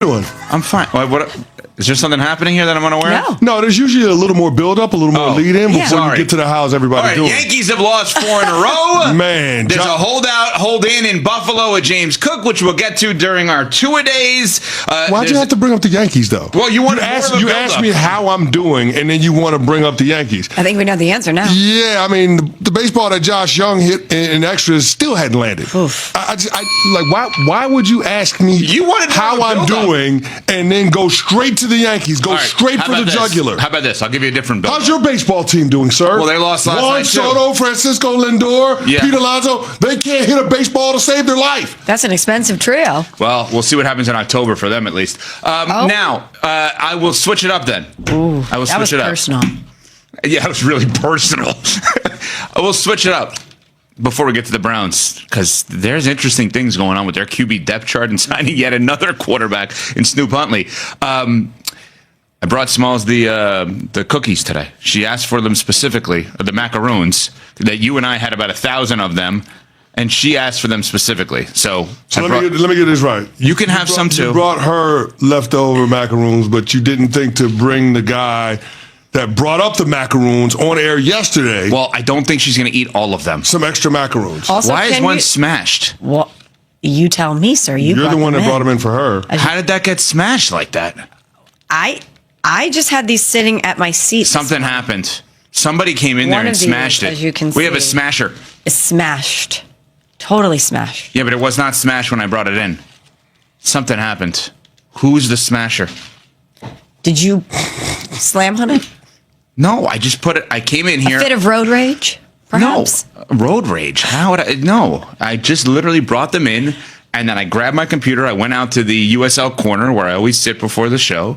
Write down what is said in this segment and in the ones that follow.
doing? I'm fine. What? Is there something happening here that I'm unaware of? No, there's usually a little more build-up, a little more lead-in before you get to the house everybody doing. Yankees have lost 4 in a row. Man. There's a hold-in in Buffalo with James Cook, which we'll get to during our two-a-days. Why'd you have to bring up the Yankees, though? Well, you asked me how I'm doing, and then you want to bring up the Yankees. I think we know the answer now. Yeah, I mean, the baseball that Josh Young hit in extras still hadn't landed. Oof. Why would you ask me how I'm doing and then go straight to the Yankees? Go straight for the jugular. How about this? I'll give you a different build. How's your baseball team doing, sir? Well, they lost last Juan night, too. Soto, Francisco Lindor, Pete Alonso, they can't hit a baseball to save their life. That's an expensive trio. Well, we'll see what happens in October for them, at least. Now, I will switch it up then. Ooh, I will switch it up. Personal. Yeah, it was really personal. I will switch it up before we get to the Browns, because there's interesting things going on with their QB depth chart and signing yet another quarterback in Snoop Huntley. I brought Smalls the cookies today. She asked for them specifically, the macaroons, that you and I had about 1,000 of them, and she asked for them specifically. So let me get this right. You can have some too. You brought her leftover macaroons, but you didn't think to bring the guy that brought up the macaroons on air yesterday. Well, I don't think she's going to eat all of them. Some extra macaroons. Also, why is one smashed? Well, you tell me, sir. You're the one that brought them in for her. How did that get smashed like that? I just had these sitting at my seat. Something happened. Somebody came in there and smashed it. As you can we have a smasher. It's smashed. Totally smashed. Yeah, but it was not smashed when I brought it in. Something happened. Who's the smasher? Did you slam on it? No, I just put it. I came in here. A fit of road rage? Perhaps? No, road rage. How would I? No, I just literally brought them in, and then I grabbed my computer. I went out to the USL corner where I always sit before the show,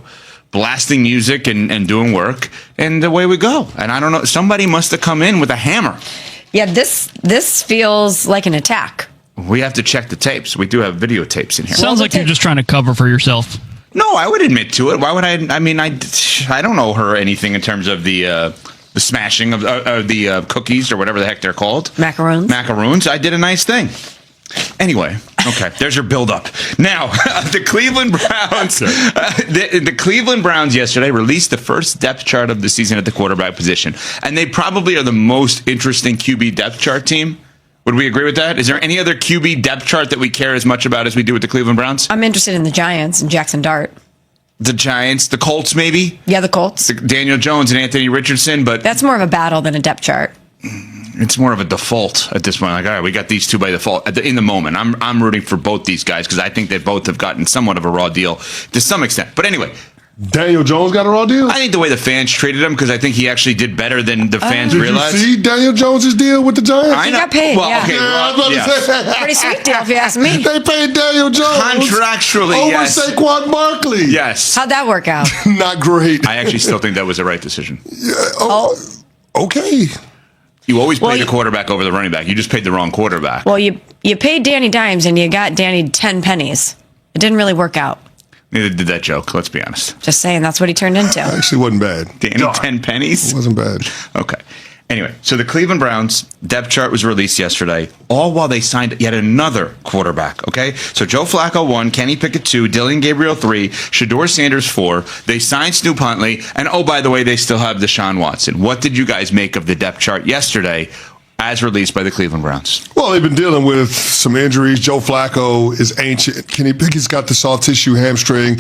blasting music and doing work, and away we go. And I don't know, somebody must have come in with a hammer. Yeah, this feels like an attack. We have to check the tapes. We do have videotapes in here. Sounds like you're just trying to cover for yourself. No, I would admit to it. Why would I? I mean, I don't owe her anything in terms of the smashing of the cookies or whatever the heck they're called. Macaroons. Macaroons. I did a nice thing. Anyway, okay, there's your build-up. Now, the Cleveland Browns, the Cleveland Browns yesterday released the first depth chart of the season at the quarterback position, and they probably are the most interesting QB depth chart team. Would we agree with that? Is there any other QB depth chart that we care as much about as we do with the Cleveland Browns? I'm interested in the Giants and Jackson Dart. The Giants, the Colts, maybe? Yeah, the Colts. Daniel Jones and Anthony Richardson, but that's more of a battle than a depth chart. It's more of a default at this point. Like, all right, we got these two by default. In the moment, I'm rooting for both these guys because I think they both have gotten somewhat of a raw deal to some extent. But anyway, Daniel Jones got a raw deal? I think the way the fans treated him, because I think he actually did better than the fans realized. Did you see Daniel Jones' deal with the Giants? He got paid, well, okay, I was about to say. Pretty sweet deal, if you ask me. They paid Daniel Jones contractually, over yes. Saquon Barkley. Yes. How'd that work out? Not great. I actually still think that was the right decision. Okay. You always pay the quarterback over the running back. You just paid the wrong quarterback. Well, you paid Danny dimes and you got Danny 10 pennies. It didn't really work out. Neither did that joke, let's be honest. Just saying, that's what he turned into. Actually wasn't bad. Danny, 10 pennies? It wasn't bad. Okay. Anyway, so the Cleveland Browns depth chart was released yesterday, all while they signed yet another quarterback, okay? So Joe Flacco 1, Kenny Pickett 2, Dylan Gabriel 3, Shedeur Sanders 4. They signed Snoop Huntley, and oh, by the way, they still have Deshaun Watson. What did you guys make of the depth chart yesterday as released by the Cleveland Browns? Well, they've been dealing with some injuries. Joe Flacco is ancient. Kenny Pickett's got the soft tissue hamstring.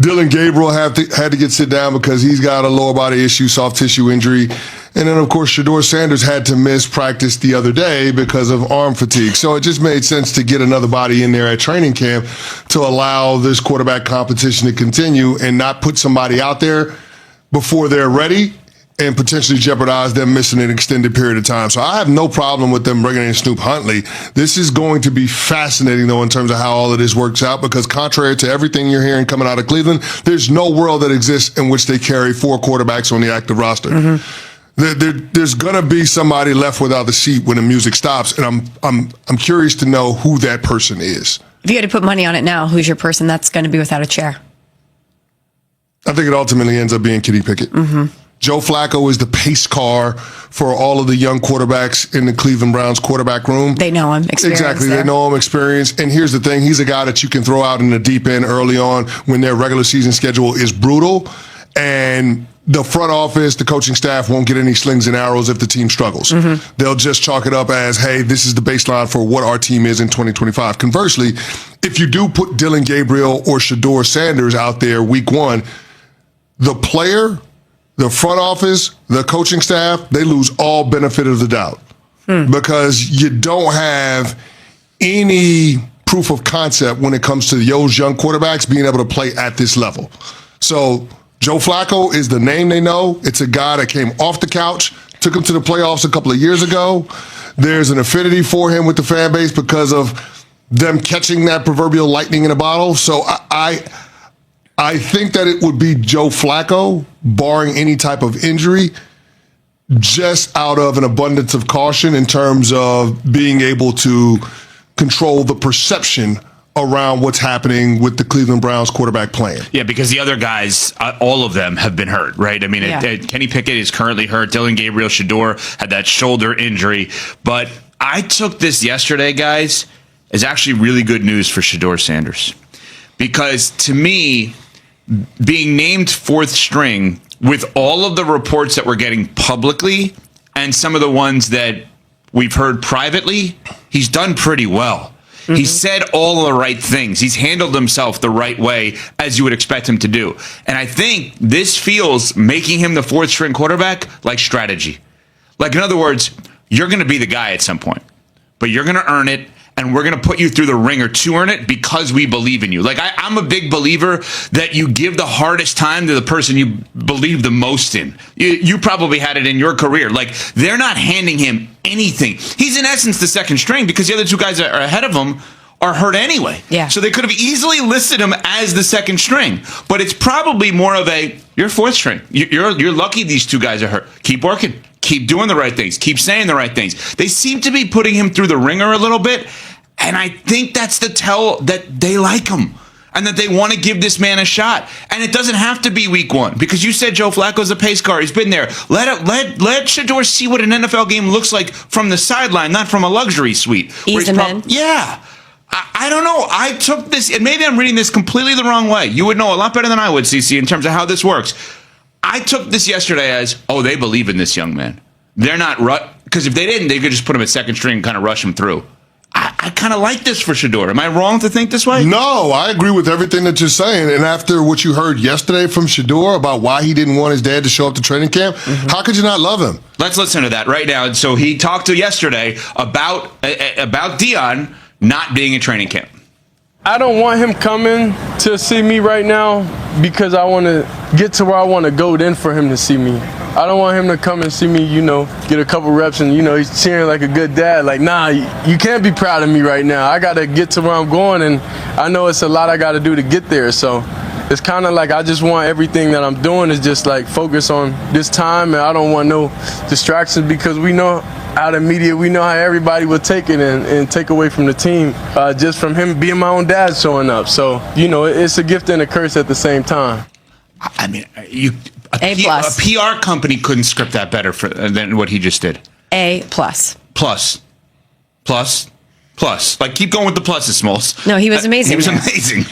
Dylan Gabriel had to get sit down because he's got a lower body issue, soft tissue injury. And then, of course, Shedeur Sanders had to miss practice the other day because of arm fatigue. So it just made sense to get another body in there at training camp to allow this quarterback competition to continue and not put somebody out there before they're ready and potentially jeopardize them missing an extended period of time. So I have no problem with them bringing in Snoop Huntley. This is going to be fascinating, though, in terms of how all of this works out, because contrary to everything you're hearing coming out of Cleveland, there's no world that exists in which they carry 4 quarterbacks on the active roster. Mm-hmm. There's going to be somebody left without the seat when the music stops, and I'm curious to know who that person is. If you had to put money on it now, who's your person that's going to be without a chair? I think it ultimately ends up being Kenny Pickett. Mm-hmm. Joe Flacco is the pace car for all of the young quarterbacks in the Cleveland Browns quarterback room. They know him. Exactly. There. They know him, experience. And here's the thing. He's a guy that you can throw out in the deep end early on when their regular season schedule is brutal. And the front office, the coaching staff won't get any slings and arrows if the team struggles. They'll just chalk it up as, hey, this is the baseline for what our team is in 2025. Conversely, if you do put Dylan Gabriel or Shedeur Sanders out there week one, the player, the front office, the coaching staff, they lose all benefit of the doubt because you don't have any proof of concept when it comes to those young quarterbacks being able to play at this level. So Joe Flacco is the name they know. It's a guy that came off the couch, took him to the playoffs a couple of years ago. There's an affinity for him with the fan base because of them catching that proverbial lightning in a bottle. So I think that it would be Joe Flacco, barring any type of injury, just out of an abundance of caution in terms of being able to control the perception around what's happening with the Cleveland Browns quarterback playing. Yeah, because the other guys, all of them have been hurt, right? I mean, Kenny Pickett is currently hurt. Dylan Gabriel, Shedeur had that shoulder injury. But I took this yesterday, guys, as actually really good news for Shedeur Sanders. Because to me, being named fourth string with all of the reports that we're getting publicly and some of the ones that we've heard privately, he's done pretty well. He said all the right things. He's handled himself the right way, as you would expect him to do. And I think this feels, making him the fourth string quarterback, like strategy. Like, in other words, you're going to be the guy at some point, but you're going to earn it, and we're going to put you through the ringer to earn it because we believe in you. Like, I'm a big believer that you give the hardest time to the person you believe the most in. You probably had it in your career. Like, they're not handing him anything. He's in essence the second string because the other two guys that are ahead of him are hurt anyway. Yeah. So they could have easily listed him as the second string, but it's probably more of a, you're fourth string. You're lucky these two guys are hurt. Keep working. Keep doing the right things. Keep saying the right things. They seem to be putting him through the ringer a little bit, and I think that's the tell that they like him and that they want to give this man a shot. And it doesn't have to be week one because you said Joe Flacco's a pace car. He's been there. Let Shedeur see what an NFL game looks like from the sideline, not from a luxury suite. Ease him in. Yeah. I don't know. I took this, and maybe I'm reading this completely the wrong way. You would know a lot better than I would, CC, in terms of how this works. I took this yesterday as, they believe in this young man. They're not, because if they didn't, they could just put him at second string and kind of rush him through. I kind of like this for Shedeur. Am I wrong to think this way? No, I agree with everything that you're saying. And after what you heard yesterday from Shedeur about why he didn't want his dad to show up to training camp, how could you not love him? Let's listen to that right now. So he talked to yesterday about Dion not being in training camp. I don't want him coming to see me right now because I want to get to where I want to go then for him to see me. I don't want him to come and see me, get a couple reps and, he's cheering like a good dad. Like, nah, you can't be proud of me right now. I got to get to where I'm going, and I know it's a lot I got to do to get there. So it's kind of like I just want everything that I'm doing is just like focus on this time, and I don't want no distractions because we know out of media, we know how everybody would take it and take away from the team just from him being my own dad showing up. So, it's a gift and a curse at the same time. I mean, A+. A PR company couldn't script that better than what he just did. A+. Plus. Like, keep going with the pluses, Smalls. No, he was amazing. He was there. amazing.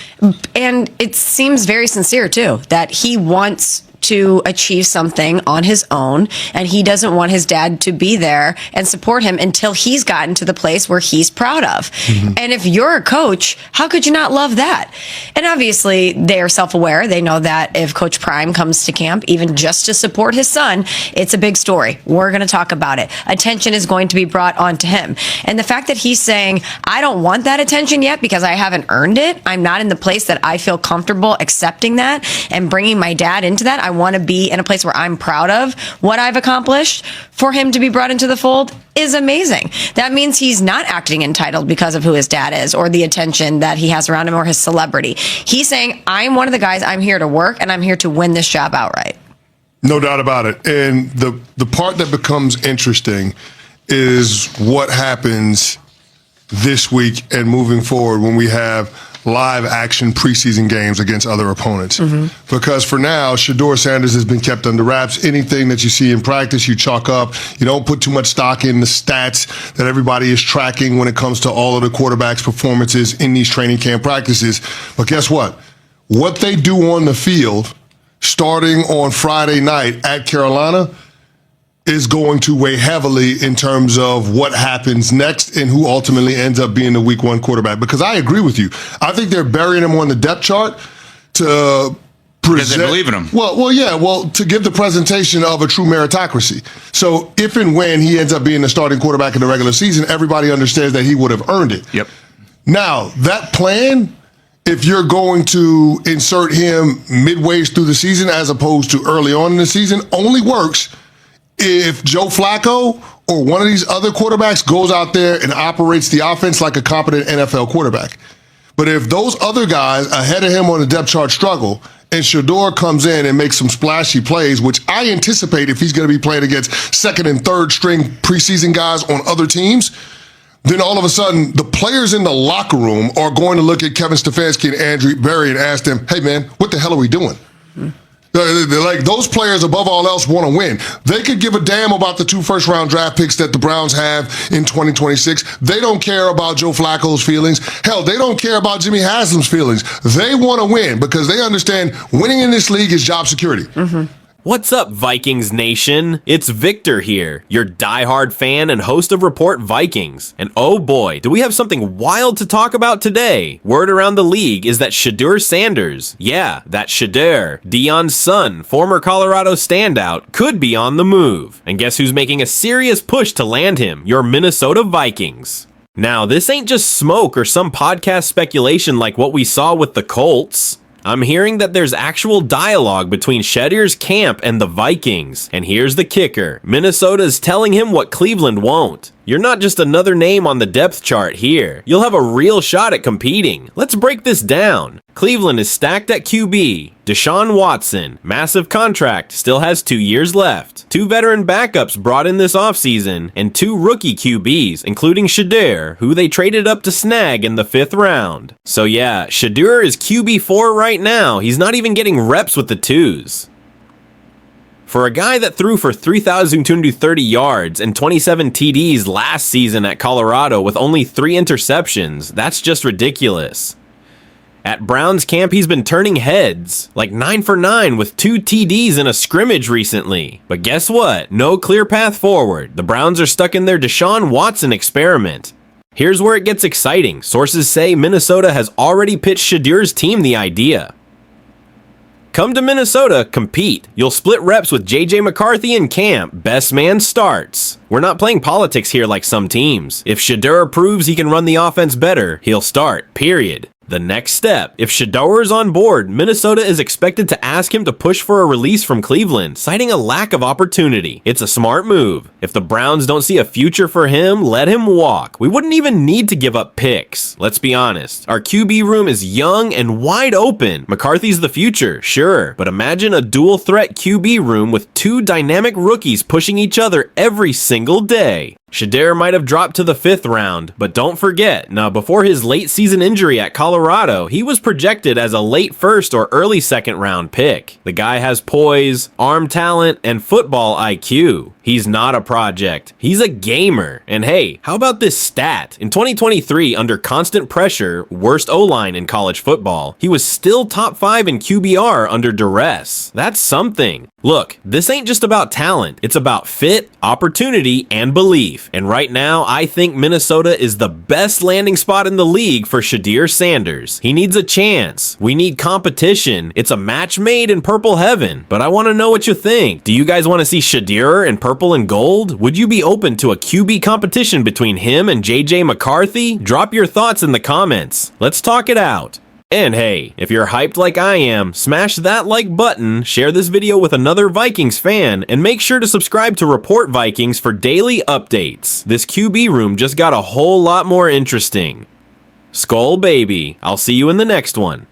And it seems very sincere, too, that he wants to achieve something on his own, and he doesn't want his dad to be there and support him until he's gotten to the place where he's proud of. And if you're a coach, how could you not love that? And obviously, they are self-aware. They know that if Coach Prime comes to camp, even just to support his son, it's a big story. We're going to talk about it. Attention is going to be brought onto him. And the fact that he's saying, I don't want that attention yet because I haven't earned it. I'm not in the place that I feel comfortable accepting that and bringing my dad into that. I want to be in a place where I'm proud of what I've accomplished. For him to be brought into the fold is amazing. That means he's not acting entitled because of who his dad is or the attention that he has around him or his celebrity. He's saying, I'm one of the guys, I'm here to work and I'm here to win this job outright. No doubt about it. And the part that becomes interesting is what happens this week and moving forward when we have live action preseason games against other opponents. Because for now, Shedeur Sanders has been kept under wraps. Anything that you see in practice, you chalk up. You don't put too much stock in the stats that everybody is tracking when it comes to all of the quarterbacks' performances in these training camp practices. But guess what? What they do on the field starting on Friday night at Carolina is going to weigh heavily in terms of what happens next and who ultimately ends up being the week one quarterback. Because I agree with you. I think they're burying him on the depth chart to Because they believe in him. Well, to give the presentation of a true meritocracy. So if and when he ends up being the starting quarterback in the regular season, everybody understands that he would have earned it. Yep. Now, that plan, if you're going to insert him midway through the season as opposed to early on in the season, only works if Joe Flacco or one of these other quarterbacks goes out there and operates the offense like a competent NFL quarterback. But if those other guys ahead of him on the depth chart struggle and Shedeur comes in and makes some splashy plays, which I anticipate if he's going to be playing against second and third string preseason guys on other teams, then all of a sudden the players in the locker room are going to look at Kevin Stefanski and Andrew Berry and ask them, hey man, what the hell are we doing? They're like, those players above all else want to win. They could give a damn about the 2 first-round draft picks that the Browns have in 2026. They don't care about Joe Flacco's feelings. Hell, they don't care about Jimmy Haslam's feelings. They want to win because they understand winning in this league is job security. What's up, Vikings Nation? It's Victor here, your diehard fan and host of Report Vikings. And oh boy, do we have something wild to talk about today. Word around the league is that Shedeur Sanders, yeah, that Shedeur, Deion's son, former Colorado standout, could be on the move. And guess who's making a serious push to land him? Your Minnesota Vikings. Now, this ain't just smoke or some podcast speculation like what we saw with the Colts. I'm hearing that there's actual dialogue between Shedeur's camp and the Vikings. And here's the kicker. Minnesota's telling him what Cleveland won't. You're not just another name on the depth chart here. You'll have a real shot at competing. Let's break this down. Cleveland is stacked at QB. Deshaun Watson, massive contract, still has 2 years left. 2 veteran backups brought in this offseason, and 2 rookie QBs, including Shedeur, who they traded up to snag in the 5th round. So yeah, Shedeur is QB4 right now. He's not even getting reps with the 2s. For a guy that threw for 3,230 yards and 27 TDs last season at Colorado with only 3 interceptions, that's just ridiculous. At Browns camp, he's been turning heads, like 9 for 9 with 2 TDs in a scrimmage recently. But guess what? No clear path forward. The Browns are stuck in their Deshaun Watson experiment. Here's where it gets exciting. Sources say Minnesota has already pitched Shedeur's team the idea. Come to Minnesota, compete. You'll split reps with JJ McCarthy in camp. Best man starts. We're not playing politics here like some teams. If Shedeur proves he can run the offense better, he'll start, period. The next step, if Shedeur is on board, Minnesota is expected to ask him to push for a release from Cleveland, citing a lack of opportunity. It's a smart move. If the Browns don't see a future for him, let him walk. We wouldn't even need to give up picks. Let's be honest. Our QB room is young and wide open. McCarthy's the future, sure, but imagine a dual threat QB room with 2 dynamic rookies pushing each other every single day. Shedeur might have dropped to the 5th round, but don't forget, now before his late season injury at Colorado, he was projected as a late 1st or early 2nd round pick. The guy has poise, arm talent, and football IQ. He's not a project. He's a gamer. And hey, how about this stat? In 2023, under constant pressure, worst O-line in college football, he was still top 5 in QBR under duress. That's something. Look, this ain't just about talent. It's about fit, opportunity, and belief. And right now, I think Minnesota is the best landing spot in the league for Shedeur Sanders. He needs a chance. We need competition. It's a match made in purple heaven. But I want to know what you think. Do you guys want to see Shedeur in purple and gold? Would you be open to a QB competition between him and JJ McCarthy? Drop your thoughts in the comments. Let's talk it out. And hey, if you're hyped like I am, smash that like button, share this video with another Vikings fan, and make sure to subscribe to Report Vikings for daily updates. This QB room just got a whole lot more interesting. Skull baby, I'll see you in the next one.